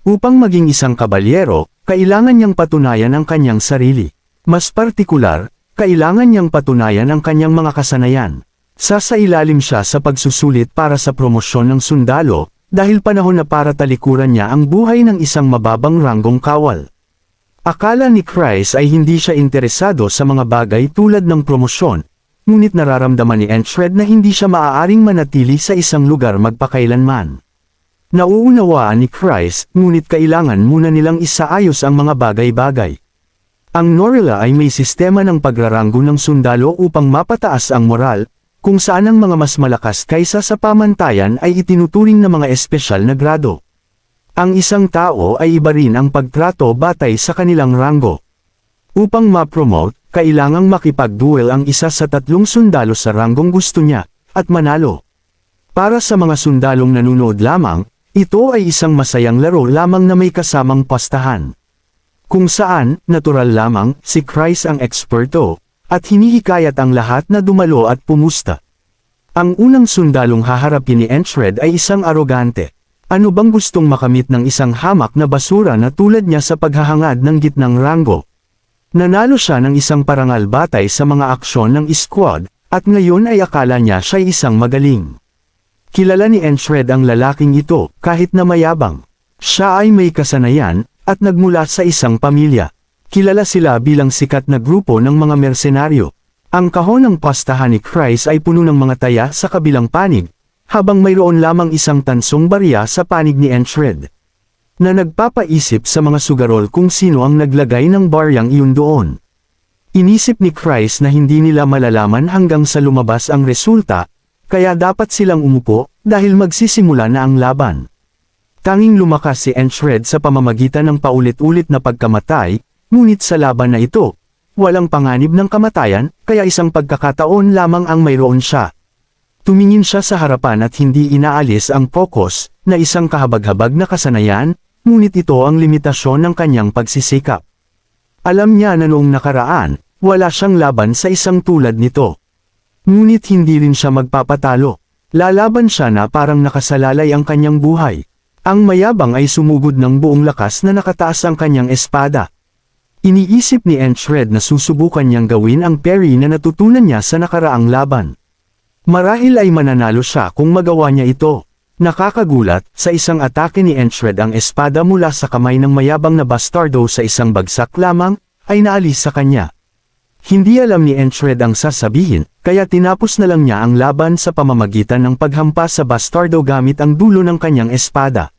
Upang maging isang kabalyero, kailangan niyang patunayan ang kanyang sarili. Mas partikular, kailangan niyang patunayan ang kanyang mga kasanayan. Sasailalim siya sa pagsusulit para sa promosyon ng sundalo, dahil panahon na para talikuran niya ang buhay ng isang mababang ranggong kawal. Akala ni Chris ay hindi siya interesado sa mga bagay tulad ng promosyon, ngunit nararamdaman ni Entred na hindi siya maaaring manatili sa isang lugar magpakailanman. Nauunawaan ni Chris, ngunit kailangan muna nilang isaayos ang mga bagay-bagay. Ang Norilla ay may sistema ng pagraranggo ng sundalo upang mapataas ang moral, kung saan ang mga mas malakas kaysa sa pamantayan ay itinuturing na mga espesyal na grado. Ang isang tao ay iba rin ang pagtrato batay sa kanilang ranggo. Upang ma-promote, kailangang makipag-duel ang isa sa 3 sundalo sa ranggong gusto niya, at manalo. Para sa mga sundalong nanonood lamang, ito ay isang masayang laro lamang na may kasamang pastahan. Kung saan, natural lamang, si Chris ang eksperto, at hinihikayat ang lahat na dumalo at pumusta. Ang unang sundalong haharapin ni Entred ay isang arogante. Ano bang gustong makamit ng isang hamak na basura na tulad niya sa paghahangad ng gitnang ranggo? Nanalo siya ng isang parangal batay sa mga aksyon ng squad, at ngayon ay akala niya siya isang magaling. Kilala ni Entred ang lalaking ito, kahit na mayabang. Siya ay may kasanayan, at nagmula sa isang pamilya. Kilala sila bilang sikat na grupo ng mga mersenaryo. Ang kahon ng pastahan ni Chris ay puno ng mga taya sa kabilang panig, habang mayroon lamang isang tansong barya sa panig ni Entred, na nagpapaisip sa mga sugarol kung sino ang naglagay ng baryang iyon doon. Inisip ni Chris na hindi nila malalaman hanggang sa lumabas ang resulta, kaya dapat silang umupo, dahil magsisimula na ang laban. Tanging lumakas si Entred sa pamamagitan ng paulit-ulit na pagkamatay, ngunit sa laban na ito, walang panganib ng kamatayan, kaya isang pagkakataon lamang ang mayroon siya. Tumingin siya sa harapan at hindi inaalis ang focus, na isang kahabag-habag na kasanayan, ngunit ito ang limitasyon ng kanyang pagsisikap. Alam niya na noong nakaraan, wala siyang laban sa isang tulad nito. Ngunit hindi rin siya magpapatalo. Lalaban siya na parang nakasalalay ang kanyang buhay. Ang mayabang ay sumugod ng buong lakas na nakataas ang kanyang espada. Iniisip ni Entred na susubukan niyang gawin ang parry na natutunan niya sa nakaraang laban. Marahil ay mananalo siya kung magawa niya ito. Nakakagulat, sa isang atake ni Entred ang espada mula sa kamay ng mayabang na bastardo sa isang bagsak lamang, ay naalis sa kanya. Hindi alam ni Entred ang sasabihin, kaya tinapos na lang niya ang laban sa pamamagitan ng paghampas sa bastardo gamit ang dulo ng kanyang espada.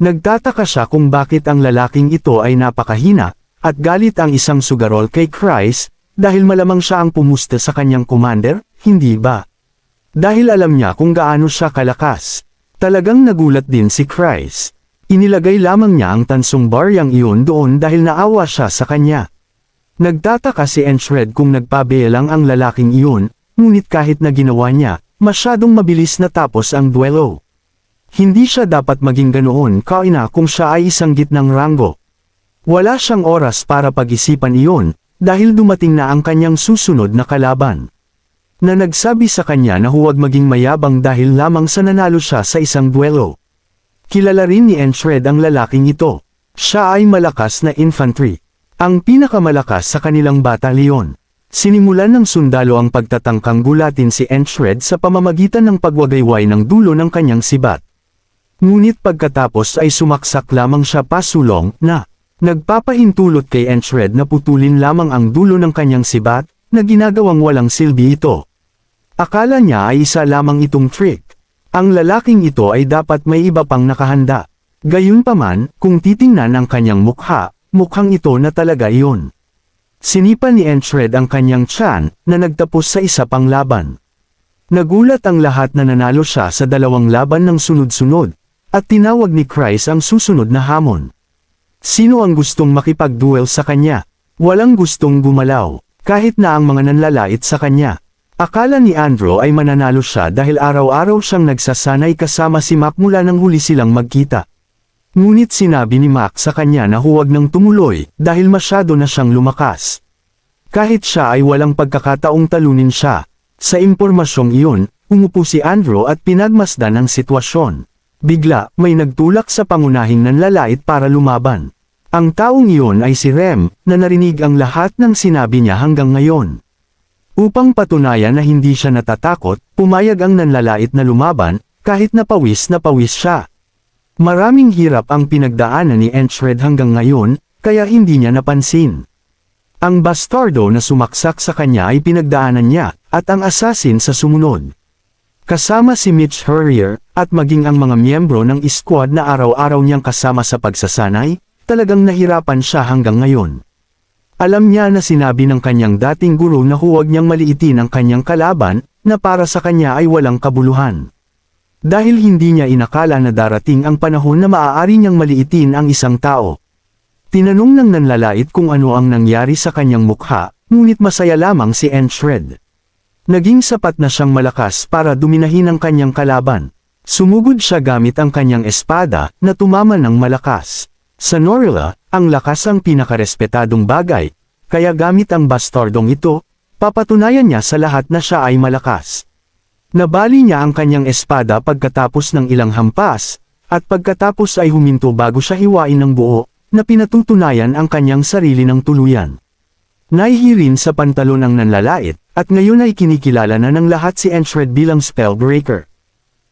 Nagtataka siya kung bakit ang lalaking ito ay napakahina, at galit ang isang sugarol kay Chris, dahil malamang siya ang pumusta sa kanyang commander, hindi ba? Dahil alam niya kung gaano siya kalakas. Talagang nagulat din si Chris. Inilagay lamang niya ang tansong baryang iyon doon dahil naawa siya sa kanya. Nagtataka si Entred kung nagpabelang ang lalaking iyon, ngunit kahit na ginawa niya, masyadong mabilis natapos ang duelo. Hindi siya dapat maging ganoon kaina kung siya ay isang gitnang ranggo. Wala siyang oras para pag-isipan iyon, dahil dumating na ang kanyang susunod na kalaban. Na nagsabi sa kanya na huwag maging mayabang dahil lamang sa nanalo siya sa isang duelo. Kilala rin ni Entred ang lalaking ito. Siya ay malakas na infantry. Ang pinakamalakas sa kanilang batalyon. Sinimulan ng sundalo ang pagtatangkang gulatin si Entred sa pamamagitan ng pagwagayway ng dulo ng kanyang sibat. Ngunit pagkatapos ay sumaksak lamang siya pasulong na nagpapahintulot kay Entred na putulin lamang ang dulo ng kanyang sibat, na ginagawang walang silbi ito. Akala niya ay isa lamang itong trick. Ang lalaking ito ay dapat may iba pang nakahanda. Gayunpaman, kung titingnan ang kanyang mukha, mukhang ito na talaga iyon. Sinipa ni Entred ang kanyang tiyan, na nagtapos sa isa pang laban. Nagulat ang lahat na nanalo siya sa 2 laban ng sunod-sunod, at tinawag ni Chris ang susunod na hamon. Sino ang gustong makipag-duel sa kanya? Walang gustong gumalaw, kahit na ang mga nanlalait sa kanya. Akala ni Andrew ay mananalo siya dahil araw-araw siyang nagsasanay kasama si Mac mula nang huli silang magkita. Ngunit sinabi ni Mac sa kanya na huwag nang tumuloy, dahil masyado na siyang lumakas. Kahit siya ay walang pagkakataong talunin siya. Sa impormasyong iyon, umupo si Andrew at pinagmasdan ang sitwasyon. Bigla, may nagtulak sa pangunahing nanlalait para lumaban. Ang taong iyon ay si Rem, na narinig ang lahat ng sinabi niya hanggang ngayon. Upang patunayan na hindi siya natatakot, pumayag ang nanlalait na lumaban, kahit na pawis siya. Maraming hirap ang pinagdaanan ni Entred hanggang ngayon, kaya hindi niya napansin. Ang bastardo na sumaksak sa kanya ay pinagdaanan niya, at ang assassin sa sumunod. Kasama si Mitch Hurrier, at maging ang mga miyembro ng squad na araw-araw niyang kasama sa pagsasanay, talagang nahirapan siya hanggang ngayon. Alam niya na sinabi ng kanyang dating guro na huwag niyang maliitin ang kanyang kalaban, na para sa kanya ay walang kabuluhan. Dahil hindi niya inakala na darating ang panahon na maaari niyang maliitin ang isang tao. Tinanong ng nanlalait kung ano ang nangyari sa kanyang mukha, ngunit masaya lamang si Entred. Naging sapat na siyang malakas para duminahin ang kanyang kalaban. Sumugod siya gamit ang kanyang espada, na tumama ng malakas. Sa Norilla, ang lakas ang pinakarespetadong bagay, kaya gamit ang bastardong ito, papatunayan niya sa lahat na siya ay malakas. Nabali niya ang kanyang espada pagkatapos ng ilang hampas, at pagkatapos ay huminto bago siya hiwain ng buo, na pinatutunayan ang kanyang sarili ng tuluyan. Nahihirin sa pantalon ang nanlalait, at ngayon ay kinikilala na ng lahat si Entred bilang Spellbreaker.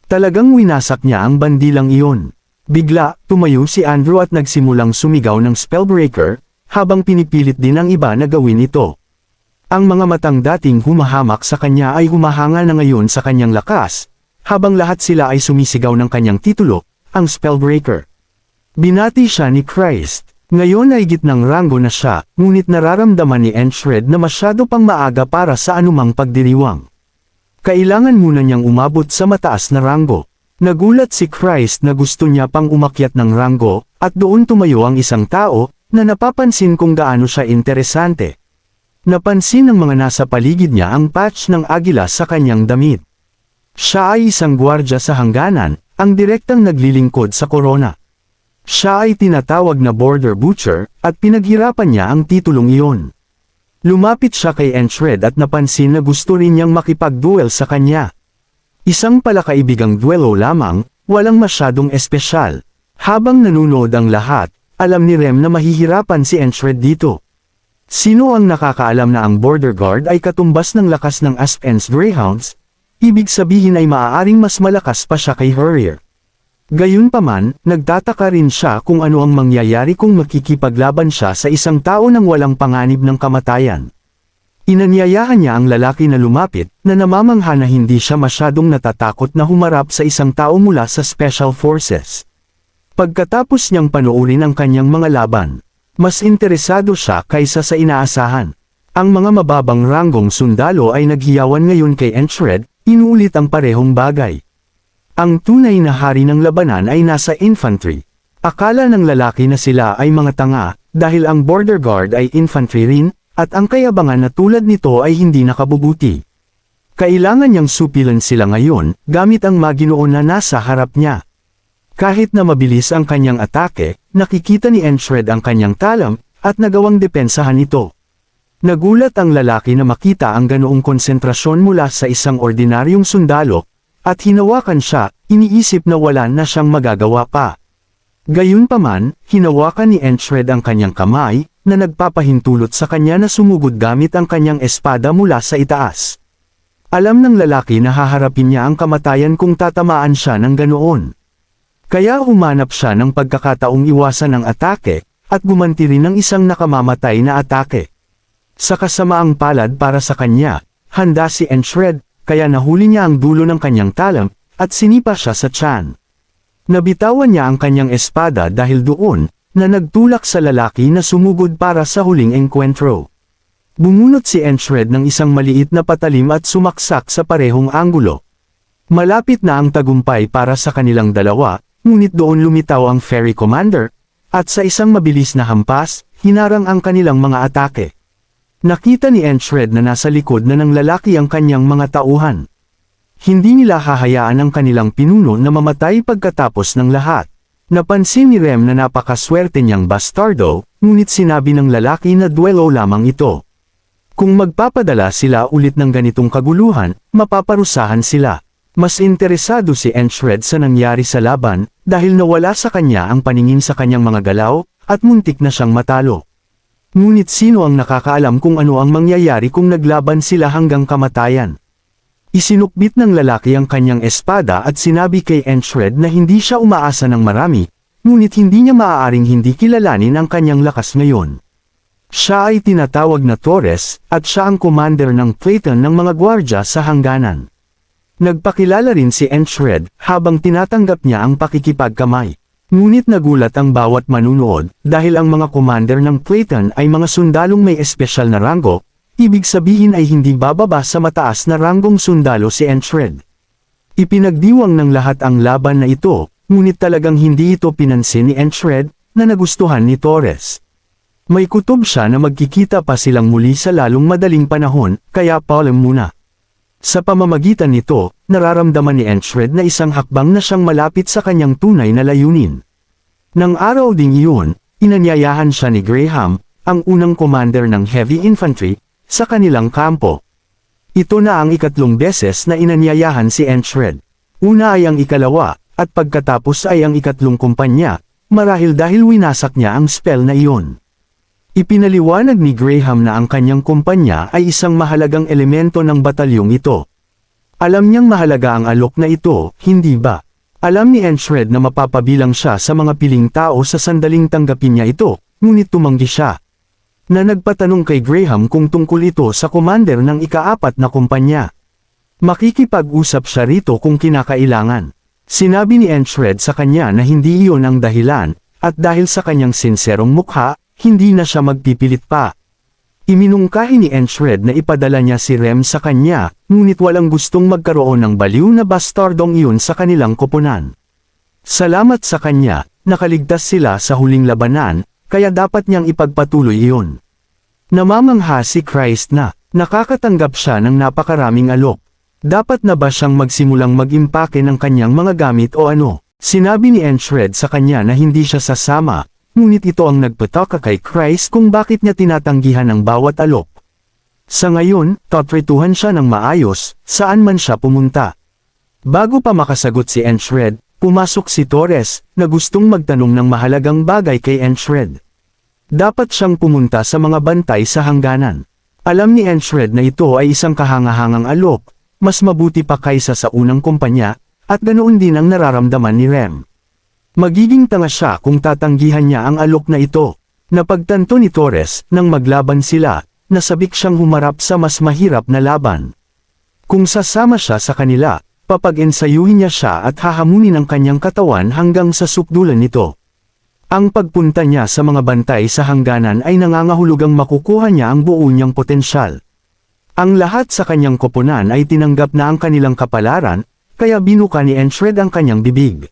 Talagang winasak niya ang bandilang iyon. Bigla, tumayo si Andrew at nagsimulang sumigaw ng Spellbreaker, habang pinipilit din ang iba na gawin ito. Ang mga matang dating humahamak sa kanya ay humahanga na ngayon sa kanyang lakas, habang lahat sila ay sumisigaw ng kanyang titulo, ang Spellbreaker. Binati siya ni Christ. Ngayon ay gitnang ranggo na siya, ngunit nararamdaman ni Entred na masyado pang maaga para sa anumang pagdiriwang. Kailangan muna niyang umabot sa mataas na ranggo. Nagulat si Christ na gusto niya pang umakyat ng ranggo, at doon tumayo ang isang tao, na napapansin kung gaano siya interesante. Napansin ng mga nasa paligid niya ang patch ng agila sa kanyang damit. Siya ay isang gwardya sa hangganan, ang direktang naglilingkod sa korona. Siya ay tinatawag na Border Butcher, at pinaghirapan niya ang titulong iyon. Lumapit siya kay Entred at napansin na gusto rin niyang makipag-duel sa kanya. Isang palakaibigang duelo lamang, walang masyadong espesyal. Habang nanunood ang lahat, alam ni Rem na mahihirapan si Entred dito. Sino ang nakakaalam na ang Border Guard ay katumbas ng lakas ng Aspen's Greyhounds? Ibig sabihin ay maaaring mas malakas pa siya kay Hurrier. Gayunpaman, nagtataka rin siya kung ano ang mangyayari kung makikipaglaban siya sa isang tao nang walang panganib ng kamatayan. Inanyayahan niya ang lalaki na lumapit, na namamangha na hindi siya masyadong natatakot na humarap sa isang tao mula sa Special Forces. Pagkatapos niyang panoorin ang kanyang mga laban, mas interesado siya kaysa sa inaasahan. Ang mga mababang ranggong sundalo ay naghiyawan ngayon kay Entred, inuulit ang parehong bagay. Ang tunay na hari ng labanan ay nasa infantry. Akala ng lalaki na sila ay mga tanga, dahil ang Border Guard ay infantry rin, at ang kayabangan na tulad nito ay hindi nakabubuti. Kailangan niyang supilan sila ngayon, gamit ang maginoon na nasa harap niya. Kahit na mabilis ang kanyang atake, nakikita ni Entred ang kanyang talam, at nagawang depensahan ito. Nagulat ang lalaki na makita ang ganoong konsentrasyon mula sa isang ordinaryong sundalo, at hinawakan siya, iniisip na wala na siyang magagawa pa. Gayunpaman, hinawakan ni Entred ang kanyang kamay, na nagpapahintulot sa kanya na sumugod gamit ang kanyang espada mula sa itaas. Alam ng lalaki na haharapin niya ang kamatayan kung tatamaan siya ng ganoon. Kaya humanap siya ng pagkakataong iwasan ang atake, at gumanti rin ng isang nakamamatay na atake. Sa kasamaang palad para sa kanya, handa si Entred, kaya nahuli niya ang dulo ng kanyang talam, at sinipa siya sa tiyan. Nabitawan niya ang kanyang espada dahil doon, na nagtulak sa lalaki na sumugod para sa huling engkwentro. Bumunot si Entred ng isang maliit na patalim at sumaksak sa parehong anggulo. Malapit na ang tagumpay para sa kanilang dalawa, ngunit doon lumitaw ang ferry commander, at sa isang mabilis na hampas, hinarang ang kanilang mga atake. Nakita ni Entred na nasa likod na ng lalaki ang kanyang mga tauhan. Hindi nila hahayaan ang kanilang pinuno na mamatay pagkatapos ng lahat. Napansin ni Rem na napakaswerte niyang bastardo, ngunit sinabi ng lalaki na duelo lamang ito. Kung magpapadala sila ulit ng ganitong kaguluhan, mapaparusahan sila. Mas interesado si Enshred sa nangyari sa laban, dahil nawala sa kanya ang paningin sa kanyang mga galaw, at muntik na siyang matalo. Ngunit sino ang nakakaalam kung ano ang mangyayari kung naglaban sila hanggang kamatayan? Isinukbit ng lalaki ang kanyang espada at sinabi kay Enshred na hindi siya umaasa ng marami, ngunit hindi niya maaaring hindi kilalanin ang kanyang lakas ngayon. Siya ay tinatawag na Torres, at siya ang commander ng Phaeton ng mga gwardya sa hangganan. Nagpakilala rin si Enshred, habang tinatanggap niya ang pakikipagkamay. Ngunit nagulat ang bawat manunood, dahil ang mga commander ng Phaeton ay mga sundalong may espesyal na ranggo, ibig sabihin ay hindi bababa sa mataas na ranggong sundalo si Enshred. Ipinagdiwang ng lahat ang laban na ito, ngunit talagang hindi ito pinansin ni Enshred, na nagustuhan ni Torres. May kutob siya na magkikita pa silang muli sa lalong madaling panahon, kaya paalam muna. Sa pamamagitan nito, nararamdaman ni Enshred na isang hakbang na siyang malapit sa kanyang tunay na layunin. Nang araw ding iyon, inanyayahan siya ni Graham, ang unang commander ng heavy infantry, sa kanilang kampo. Ito na ang ikatlong beses na inanyayahan si Enshred. Una ay ang ikalawa, at pagkatapos ay ang ikatlong kumpanya, marahil dahil winasak niya ang spell na iyon. Ipinaliwanag ni Graham na ang kanyang kumpanya ay isang mahalagang elemento ng batalyong ito. Alam niyang mahalaga ang alok na ito, hindi ba? Alam ni Enshred na mapapabilang siya sa mga piling tao sa sandaling tanggapin niya ito, ngunit tumanggi siya. Na nagpatanong kay Graham kung tungkol ito sa commander ng ika-4 na kumpanya. Makikipag-usap siya rito kung kinakailangan. Sinabi ni Enshred sa kanya na hindi iyon ang dahilan, at dahil sa kanyang sinserong mukha, hindi na siya magpipilit pa. Iminungkahi ni Enshred na ipadala niya si Rem sa kanya, ngunit walang gustong magkaroon ng baliw na bastardong iyon sa kanilang koponan. Salamat sa kanya, nakaligtas sila sa huling labanan, kaya dapat niyang ipagpatuloy iyon. Namamangha si Christ na, nakakatanggap siya ng napakaraming alok. Dapat na ba siyang magsimulang mag-impake ng kanyang mga gamit o ano? Sinabi ni Enshred sa kanya na hindi siya sasama, ngunit ito ang nagpataka kay Christ kung bakit niya tinatanggihan ang bawat alok. Sa ngayon, tatrituhan siya ng maayos, saan man siya pumunta. Bago pa makasagot si Enshred, pumasok si Torres, na gustong magtanong ng mahalagang bagay kay Enshred. Dapat siyang pumunta sa mga bantay sa hangganan. Alam ni Enshred na ito ay isang kahangahangang alok, mas mabuti pa kaysa sa unang kumpanya, at ganoon din ang nararamdaman ni Rem. Magiging tanga siya kung tatanggihan niya ang alok na ito. Napagtanto ni Torres, nang maglaban sila, nasabik siyang humarap sa mas mahirap na laban. Kung sasama siya sa kanila, papag-ensayuhin niya siya at hahamunin ang kanyang katawan hanggang sa sukdulan nito. Ang pagpunta niya sa mga bantay sa hangganan ay nangangahulugang makukuha niya ang buo niyang potensyal. Ang lahat sa kanyang koponan ay tinanggap na ang kanilang kapalaran, kaya binuka ni Enshred ang kanyang bibig.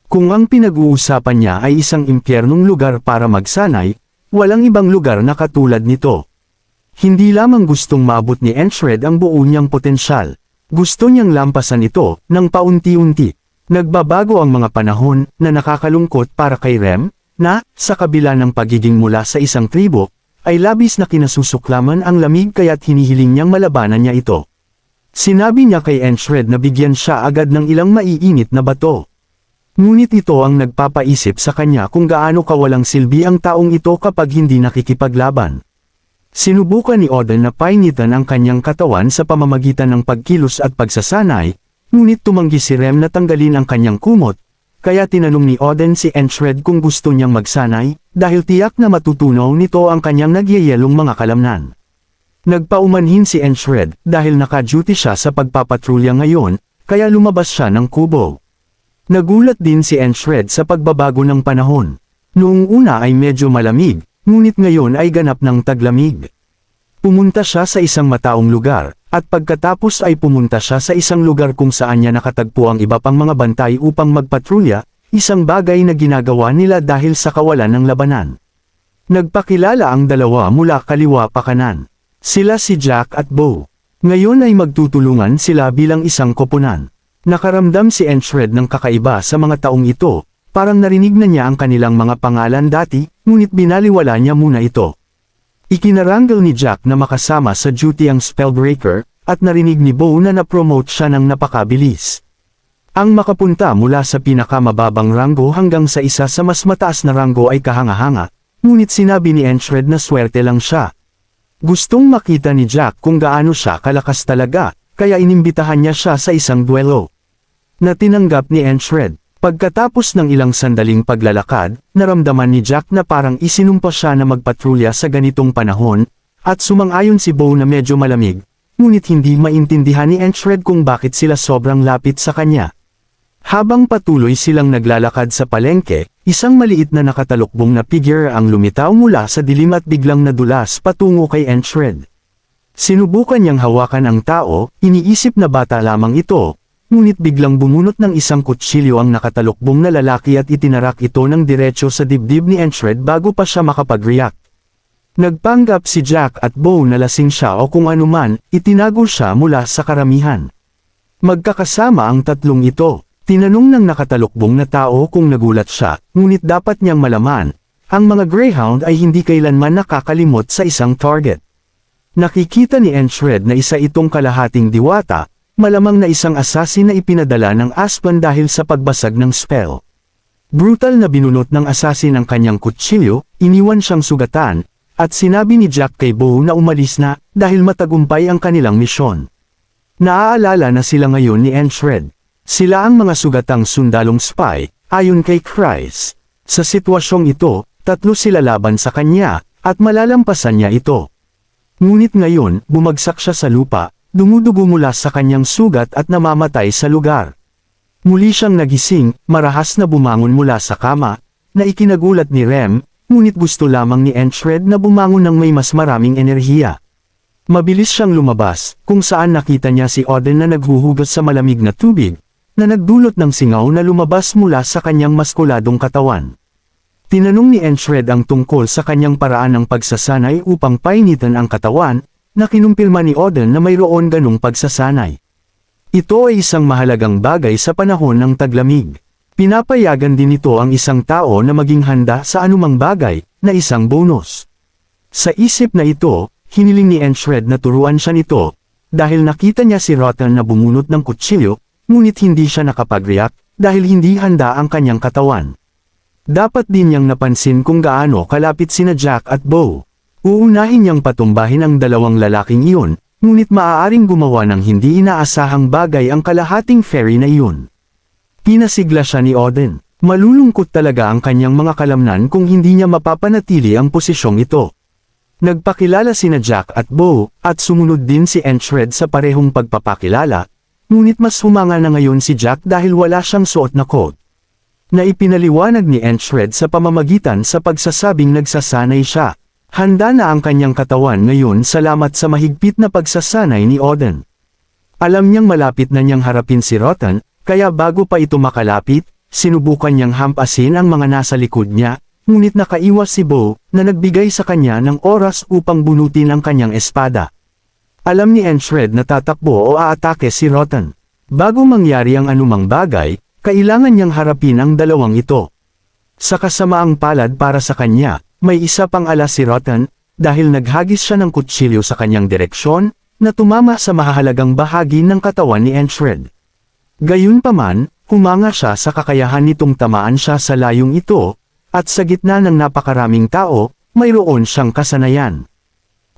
Kung ang pinag-uusapan niya ay isang impyernong lugar para magsanay, walang ibang lugar na katulad nito. Hindi lamang gustong maabot ni Enshred ang buo niyang potensyal. Gusto niyang lampasan ito, ng paunti-unti. Nagbabago ang mga panahon, na nakakalungkot para kay Rem, na, sa kabila ng pagiging mula sa isang tribo, ay labis na kinasusuklaman ang lamig kaya't hinihiling niyang malabanan niya ito. Sinabi niya kay Enshred na bigyan siya agad ng ilang maiinit na bato. Ngunit ito ang nagpapaisip sa kanya kung gaano kawalang silbi ang taong ito kapag hindi nakikipaglaban. Sinubukan ni Oden na painitan ang kanyang katawan sa pamamagitan ng pagkilos at pagsasanay, ngunit tumanggi si Rem na tanggalin ang kanyang kumot, kaya tinanong ni Oden si Enshred kung gusto niyang magsanay, dahil tiyak na matutunaw nito ang kanyang nagyayelong mga kalamnan. Nagpaumanhin si Enshred dahil naka-duty siya sa pagpapatrolya ngayon, kaya lumabas siya ng kubo. Nagulat din si Enshred sa pagbabago ng panahon. Noong una ay medyo malamig, ngunit ngayon ay ganap ng taglamig. Pumunta siya sa isang mataong lugar, at pagkatapos ay pumunta siya sa isang lugar kung saan niya nakatagpo ang iba pang mga bantay upang magpatrolya, isang bagay na ginagawa nila dahil sa kawalan ng labanan. Nagpakilala ang dalawa mula kaliwa pa kanan. Sila si Jack at Bo. Ngayon ay magtutulungan sila bilang isang koponan. Nakaramdam si Enshred ng kakaiba sa mga taong ito, parang narinig na niya ang kanilang mga pangalan dati, ngunit binaliwala niya muna ito. Ikinaranggal ni Jack na makasama sa duty ang Spellbreaker, at narinig ni Bo na na-promote siya ng napakabilis. Ang makapunta mula sa pinakamababang ranggo hanggang sa isa sa mas mataas na ranggo ay kahanga-hanga, ngunit sinabi ni Enshred na swerte lang siya. Gustong makita ni Jack kung gaano siya kalakas talaga, kaya inimbitahan niya siya sa isang duelo. Na tinanggap ni Enshred. Pagkatapos ng ilang sandaling paglalakad, naramdaman ni Jack na parang isinumpa siya na magpatrolya sa ganitong panahon, at sumang-ayon si Bo na medyo malamig, ngunit hindi maintindihan ni Enshred kung bakit sila sobrang lapit sa kanya. Habang patuloy silang naglalakad sa palengke, isang maliit na nakatalukbong na figure ang lumitaw mula sa dilim at biglang nadulas patungo kay Enshred. Sinubukan niyang hawakan ang tao, iniisip na bata lamang ito, ngunit biglang bumunot ng isang kutsilyo ang nakatalukbong na lalaki at itinarak ito ng diretso sa dibdib ni Enshred bago pa siya makapag-react. Nagpanggap si Jack at Bo na lasing siya o kung anuman, itinago siya mula sa karamihan. Magkakasama ang tatlong ito. Tinanong ng nakatalukbong na tao kung nagulat siya, ngunit dapat niyang malaman, ang mga Greyhound ay hindi kailanman nakakalimot sa isang target. Nakikita ni Enshred na isa itong kalahating diwata, malamang na isang assassin na ipinadala ng Aspen dahil sa pagbasag ng spell. Brutal na binunot ng assassin ang kanyang kutsilyo, iniwan siyang sugatan, at sinabi ni Jack kay Bo na umalis na, dahil matagumpay ang kanilang misyon. Naaalala na sila ngayon ni Enshred. Sila ang mga sugatang sundalong spy, ayon kay Chris. Sa sitwasyong ito, tatlo sila laban sa kanya, at malalampasan niya ito. Ngunit ngayon, bumagsak siya sa lupa, dumudugo mula sa kanyang sugat at namamatay sa lugar. Muli siyang nagising, marahas na bumangon mula sa kama, na ikinagulat ni Rem, ngunit gusto lamang ni Enshred na bumangon ng may mas maraming enerhiya. Mabilis siyang lumabas, kung saan nakita niya si Odin na naghuhugas sa malamig na tubig, na nagdulot ng singaw na lumabas mula sa kanyang maskuladong katawan. Tinanong ni Enshred ang tungkol sa kanyang paraan ng pagsasanay upang painitan ang katawan, na kinumpirma ni Odin na mayroon ganong pagsasanay. Ito ay isang mahalagang bagay sa panahon ng taglamig. Pinapayagan din ito ang isang tao na maging handa sa anumang bagay, na isang bonus. Sa isip na ito, hiniling ni Enshred na turuan siya nito, dahil nakita niya si Rotten na bumunot ng kutsilyo, ngunit hindi siya nakapag-react dahil hindi handa ang kanyang katawan. Dapat din niyang napansin kung gaano kalapit sina Jack at Bo. Uunahin niyang patumbahin ang dalawang lalaking iyon, ngunit maaaring gumawa ng hindi inaasahang bagay ang kalahating fairy na iyon. Pinasigla siya ni Odin. Malulungkot talaga ang kanyang mga kalamnan kung hindi niya mapapanatili ang posisyong ito. Nagpakilala sina Jack at Bo, at sumunod din si Enshred sa parehong pagpapakilala, ngunit mas humanga na ngayon si Jack dahil wala siyang suot na coat. Na ipinaliwanag ni Enshred sa pamamagitan sa pagsasabing nagsasanay siya. Handa na ang kanyang katawan ngayon salamat sa mahigpit na pagsasanay ni Odin. Alam niyang malapit na niyang harapin si Rotten, kaya bago pa ito makalapit, sinubukan niyang hampasin ang mga nasa likod niya, ngunit nakaiwas si Bo, na nagbigay sa kanya ng oras upang bunutin ang kanyang espada. Alam ni Enshred na tatakbo o aatake si Rotten. Bago mangyari ang anumang bagay, kailangan niyang harapin ang dalawang ito. Sa kasamaang palad para sa kanya, may isa pang alas si Rotten, dahil naghagis siya ng kutsilyo sa kanyang direksyon, na tumama sa mahahalagang bahagi ng katawan ni Enshred. Gayunpaman, humanga siya sa kakayahan nitong tamaan siya sa layong ito, at sa gitna ng napakaraming tao, mayroon siyang kasanayan.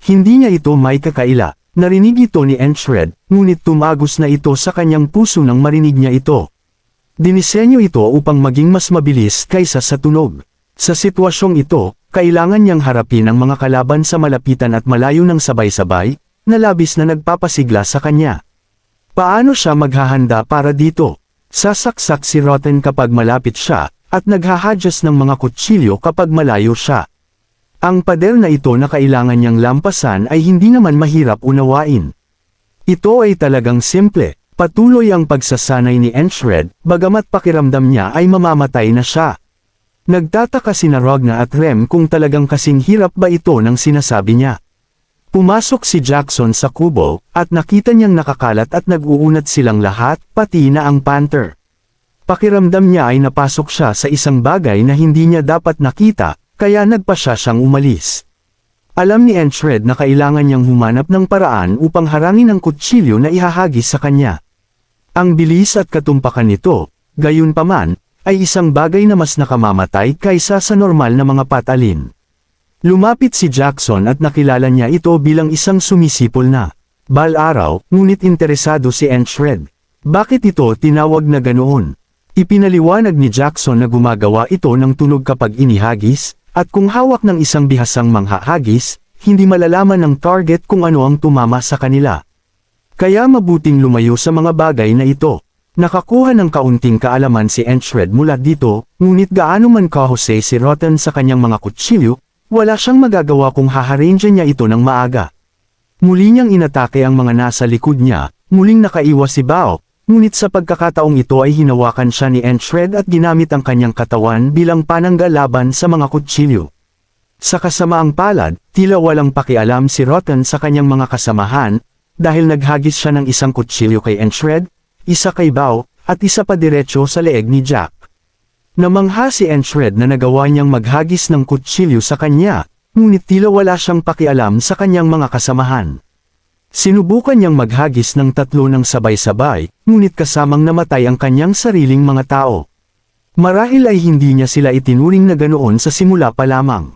Hindi niya ito may kakaila. Narinig ito ni Enshred, ngunit tumagos na ito sa kanyang puso nang marinig niya ito. Dinisenyo ito upang maging mas mabilis kaysa sa tunog. Sa sitwasyong ito, kailangan niyang harapin ang mga kalaban sa malapitan at malayo ng sabay-sabay, na labis na nagpapasigla sa kanya. Paano siya maghahanda para dito? Sasaksak si Rotten kapag malapit siya, at naghahadjust ng mga kutsilyo kapag malayo siya. Ang pader na ito na kailangan niyang lampasan ay hindi naman mahirap unawain. Ito ay talagang simple, patuloy ang pagsasanay ni Enshred, bagamat pakiramdam niya ay mamamatay na siya. Nagtataka sina Ragna at Rem kung talagang kasing hirap ba ito ng sinasabi niya. Pumasok si Jackson sa kubo, at nakita niyang nakakalat at nag-uunat silang lahat, pati na ang Panther. Pakiramdam niya ay napasok siya sa isang bagay na hindi niya dapat nakita, kaya nagpa siya siyang umalis. Alam ni Enshred na kailangan niyang humanap ng paraan upang harangin ang kutsilyo na ihahagis sa kanya. Ang bilis at katumpakan nito, gayunpaman, ay isang bagay na mas nakamamatay kaysa sa normal na mga patalin. Lumapit si Jackson at nakilala niya ito bilang isang sumisipol na bal-araw, ngunit interesado si Enshred. Bakit ito tinawag na ganoon? Ipinaliwanag ni Jackson na gumagawa ito ng tunog kapag inihagis, at kung hawak ng isang bihasang manghahagis, hindi malalaman ng target kung ano ang tumama sa kanila. Kaya mabuting lumayo sa mga bagay na ito. Nakakuha ng kaunting kaalaman si Enshred mula dito, ngunit gaano man kahusay si Rotten sa kanyang mga kutsilyo, wala siyang magagawa kung haharangin niya ito ng maaga. Muli niyang inatake ang mga nasa likod niya, muling nakaiwas si Bao, ngunit sa pagkakataong ito ay hinawakan siya ni Enshred at ginamit ang kanyang katawan bilang pananggal laban sa mga kutsilyo. Sa kasamaang palad, tila walang pakialam si Rotten sa kanyang mga kasamahan, dahil naghagis siya ng isang kutsilyo kay Enshred, isa kay Bao, at isa pa diretso sa leeg ni Jack. Namangha si Enshred na nagawa niyang maghagis ng kutsilyo sa kanya, ngunit tila wala siyang pakialam sa kanyang mga kasamahan. Sinubukan niyang maghagis ng 3 ng sabay-sabay, ngunit kasamang namatay ang kanyang sariling mga tao. Marahil ay hindi niya sila itinuring na ganoon sa simula pa lamang.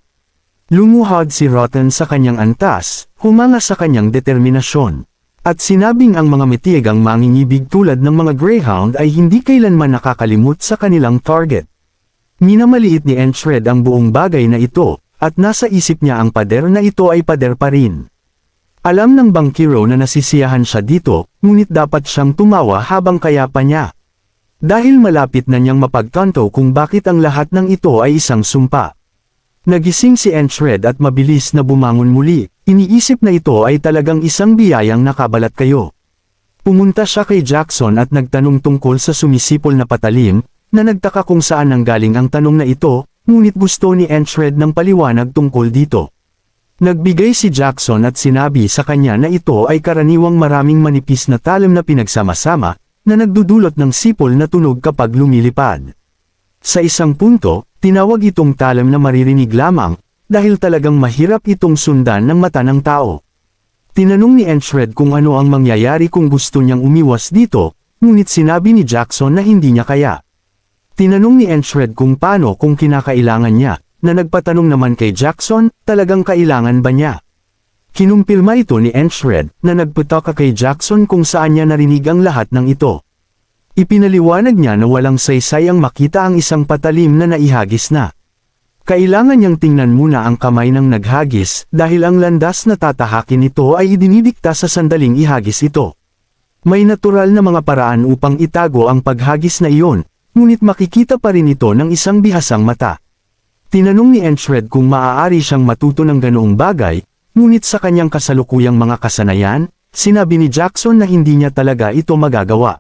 Lumuhod si Rotten sa kanyang antas, humanga sa kanyang determinasyon. At sinabing ang mga mitigang mangingibig tulad ng mga Greyhound ay hindi kailanman nakakalimot sa kanilang target. Minamaliit ni Enshred ang buong bagay na ito, at nasa isip niya ang pader na ito ay pader pa rin. Alam ng bangkiro na nasisiyahan siya dito, ngunit dapat siyang tumawa habang kaya pa niya. Dahil malapit na niyang mapagtanto kung bakit ang lahat ng ito ay isang sumpa. Nagising si Enshred at mabilis na bumangon muli. Iniisip na ito ay talagang isang biyayang nakabalat kayo. Pumunta siya kay Jackson at nagtanong tungkol sa sumisipol na patalim, na nagtaka kung saan nanggaling ang tanong na ito, ngunit gusto ni Enshred ng paliwanag tungkol dito. Nagbigay si Jackson at sinabi sa kanya na ito ay karaniwang maraming manipis na talim na pinagsama-sama, na nagdudulot ng sipol na tunog kapag lumilipad. Sa isang punto, tinawag itong talim na maririnig lamang, dahil talagang mahirap itong sundan ng mata ng tao. Tinanong ni Enshred kung ano ang mangyayari kung gusto niyang umiwas dito, ngunit sinabi ni Jackson na hindi niya kaya. Tinanong ni Enshred kung paano kung kinakailangan niya, na nagpatanong naman kay Jackson, talagang kailangan ba niya? Kinumpirma ito ni Enshred, na nagputaka kay Jackson kung saan niya narinig ang lahat ng ito. Ipinaliwanag niya na walang saysay ang makita ang isang patalim na naihagis na. Kailangan niyang tingnan muna ang kamay ng naghagis dahil ang landas na tatahakin nito ay idinidikta sa sandaling ihagis ito. May natural na mga paraan upang itago ang paghagis na iyon, ngunit makikita pa rin ito ng isang bihasang mata. Tinanong ni Enshred kung maaari siyang matuto ng ganoong bagay, ngunit sa kanyang kasalukuyang mga kasanayan, sinabi ni Jackson na hindi niya talaga ito magagawa.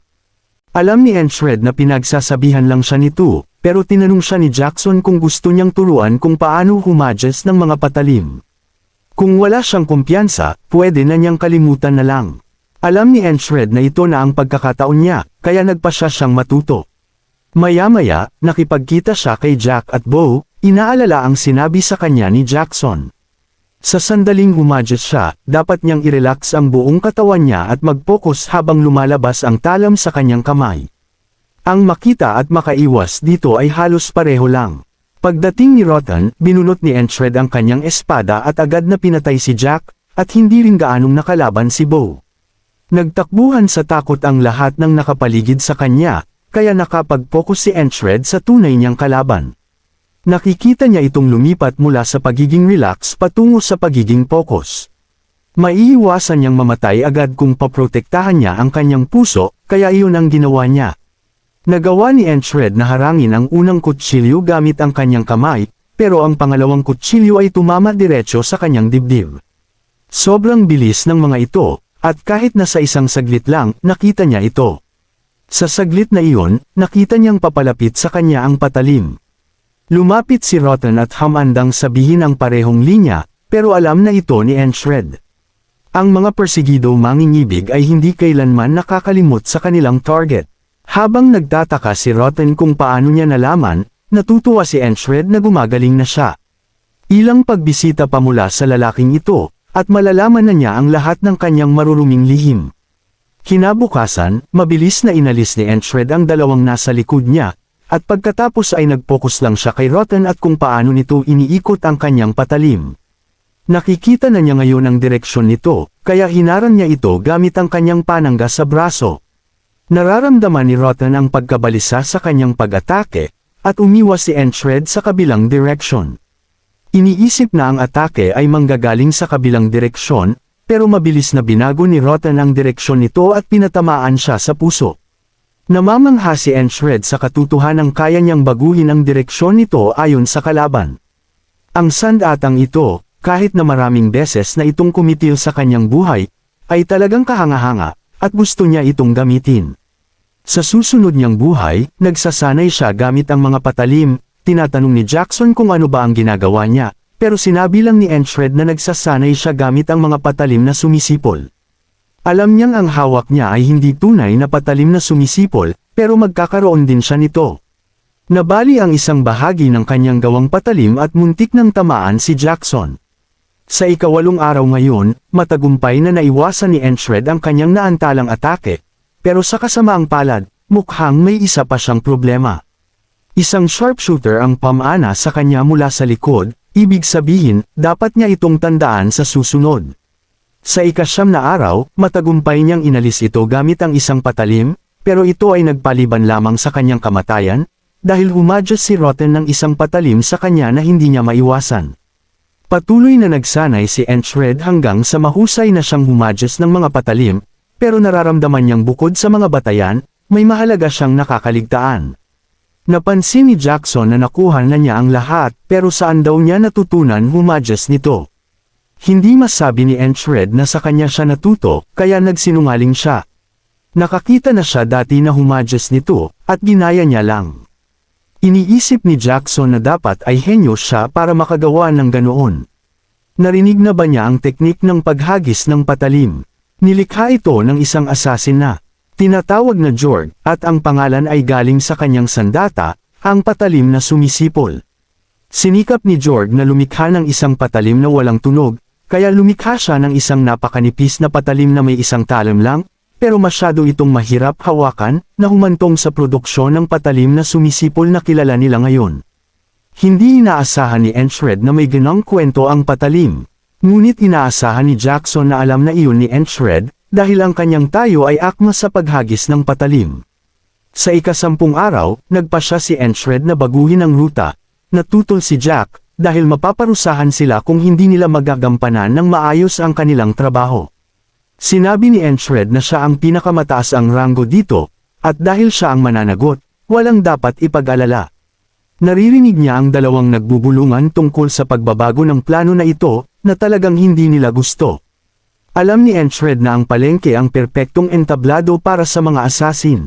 Alam ni Enshred na pinagsasabihan lang siya nito, pero tinanong siya ni Jackson kung gusto niyang turuan kung paano humadges ng mga patalim. Kung wala siyang kumpiyansa, pwede na niyang kalimutan na lang. Alam ni Enshred na ito na ang pagkakataon niya, kaya nagpasya siyang matuto. Maya-maya, nakipagkita siya kay Jack at Bo, inaalala ang sinabi sa kanya ni Jackson. Sa sandaling humadges siya, dapat niyang i-relax ang buong katawan niya at mag-focus habang lumalabas ang talam sa kanyang kamay. Ang makita at makaiwas dito ay halos pareho lang. Pagdating ni Rotten, binunot ni Enshred ang kanyang espada at agad na pinatay si Jack, at hindi rin gaanong nakalaban si Bo. Nagtakbuhan sa takot ang lahat ng nakapaligid sa kanya, kaya nakapag-focus si Enshred sa tunay niyang kalaban. Nakikita niya itong lumipat mula sa pagiging relax patungo sa pagiging focus. Maiiwasan niyang mamatay agad kung paprotektahan niya ang kanyang puso, kaya iyon ang ginawa niya. Nagawa ni Enshred na harangin ang unang kutsilyo gamit ang kanyang kamay, pero ang pangalawang kutsilyo ay tumama diretso sa kanyang dibdib. Sobrang bilis ng mga ito, at kahit na sa isang saglit lang, nakita niya ito. Sa saglit na iyon, nakita niyang papalapit sa kanya ang patalim. Lumapit si Rotten at hamandang sabihin ang parehong linya, pero alam na ito ni Enshred. Ang mga persigido mangingibig ay hindi kailanman nakakalimot sa kanilang target. Habang nagtataka si Rotten kung paano niya nalaman, natutuwa si Enshred na gumagaling na siya. Ilang pagbisita pa mula sa lalaking ito, at malalaman na niya ang lahat ng kanyang maruruming lihim. Kinabukasan, mabilis na inalis ni Entred ang dalawang nasa likod niya, at pagkatapos ay nag-focus lang siya kay Rotten at kung paano nito iniikot ang kanyang patalim. Nakikita na niya ngayon ang direksyon nito, kaya hinarang niya ito gamit ang kanyang panangga sa braso. Nararamdaman ni Rotten ang pagkabalisa sa kanyang pag-atake, at umiwas si Entred sa kabilang direksyon. Iniisip na ang atake ay manggagaling sa kabilang direksyon, pero mabilis na binago ni Rotten ang direksyon nito at pinatamaan siya sa puso. Namamangha si Entred sa katotohanang kaya niyang baguhin ang direksyon nito ayon sa kalaban. Ang sandatang ito, kahit na maraming beses na itong kumitil sa kanyang buhay, ay talagang kahanga-hanga, at gusto niya itong gamitin. Sa susunod niyang buhay, nagsasanay siya gamit ang mga patalim. Tinatanong ni Jackson kung ano ba ang ginagawa niya, pero sinabi lang ni Entred na nagsasanay siya gamit ang mga patalim na sumisipol. Alam niyang ang hawak niya ay hindi tunay na patalim na sumisipol, pero magkakaroon din siya nito. Nabali ang isang bahagi ng kanyang gawang patalim at muntik nang tamaan si Jackson. Sa ika-8 araw ngayon, matagumpay na naiwasan ni Entred ang kanyang naantalang atake, pero sa kasamaang palad, mukhang may isa pa siyang problema. Isang sharpshooter ang pamana sa kanya mula sa likod, ibig sabihin, dapat niya itong tandaan sa susunod. Sa ika-9 na araw, matagumpay niyang inalis ito gamit ang isang patalim, pero ito ay nagpaliban lamang sa kanyang kamatayan, dahil humadyas si Rotten ng isang patalim sa kanya na hindi niya maiwasan. Patuloy na nagsanay si Entred hanggang sa mahusay na siyang humadyas ng mga patalim, pero nararamdaman niyang bukod sa mga batayan, may mahalaga siyang nakakaligtaan. Napansin ni Jackson na nakuha na niya ang lahat, pero saan daw niya natutunan humadyas nito? Hindi masabi ni Entred na sa kanya siya natuto, kaya nagsinungaling siya. Nakakita na siya dati na humadyas nito, at ginaya niya lang. Iniisip ni Jackson na dapat ay henyo siya para makagawa ng ganoon. Narinig na ba niya ang teknik ng paghagis ng patalim? Nilikha ito ng isang assassin na tinatawag na Jorg, at ang pangalan ay galing sa kanyang sandata, ang patalim na sumisipol. Sinikap ni Jorg na lumikha ng isang patalim na walang tunog, kaya lumikha siya ng isang napakanipis na patalim na may isang talim lang, pero masyado itong mahirap hawakan, na humantong sa produksyon ng patalim na sumisipol na kilala nila ngayon. Hindi inaasahan ni Entred na may ganong kwento ang patalim, ngunit inaasahan ni Jackson na alam na iyon ni Entred, dahil ang kanyang tayo ay akma sa paghagis ng patalim. Sa ika-10 araw, nagpasya si Entred na baguhin ang ruta. Natutol si Jack, dahil mapaparusahan sila kung hindi nila magagampanan ng maayos ang kanilang trabaho. Sinabi ni Entred na siya ang pinakamataas ang ranggo dito, at dahil siya ang mananagot, walang dapat ipag-alala. Naririnig niya ang dalawang nagbubulungan tungkol sa pagbabago ng plano na ito, na talagang hindi nila gusto. Alam ni Entred na ang palengke ang perpektong entablado para sa mga assassin.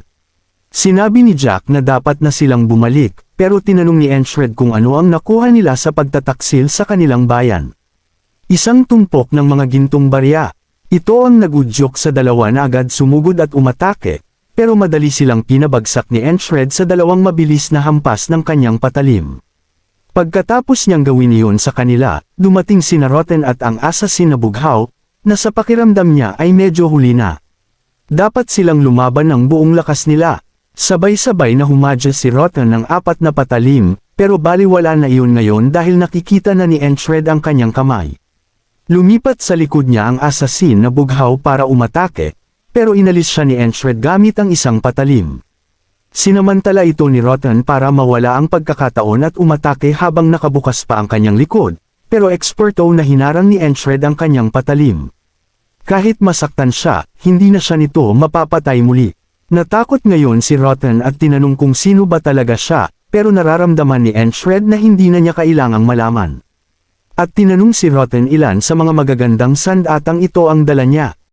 Sinabi ni Jack na dapat na silang bumalik, pero tinanong ni Entred kung ano ang nakuha nila sa pagtataksil sa kanilang bayan. Isang tumpok ng mga gintong barya. Ito ang nagudyok sa dalawa na agad sumugod at umatake, pero madali silang pinabagsak ni Entred sa dalawang mabilis na hampas ng kanyang patalim. Pagkatapos niyang gawin iyon sa kanila, dumating si Rotten at ang assassin na bughaw, na sa pakiramdam niya ay medyo huli na. Dapat silang lumaban ng buong lakas nila. Sabay-sabay na humadya si Rotten ng 4 na patalim, pero baliwala na iyon ngayon dahil nakikita na ni Entred ang kanyang kamay. Lumipat sa likod niya ang assassin na bughaw para umatake, pero inalis siya ni Entred gamit ang isang patalim. Sinamantala ito ni Rotten para mawala ang pagkakataon at umatake habang nakabukas pa ang kanyang likod, pero eksperto na hinarang ni Entred ang kanyang patalim. Kahit masaktan siya, hindi na siya nito mapapatay muli. Natakot ngayon si Rotten at tinanong kung sino ba talaga siya, pero nararamdaman ni Entred na hindi na niya kailangang malaman. At tinanong si Rotten ilan sa mga magagandang sandatang ito ang dala niya.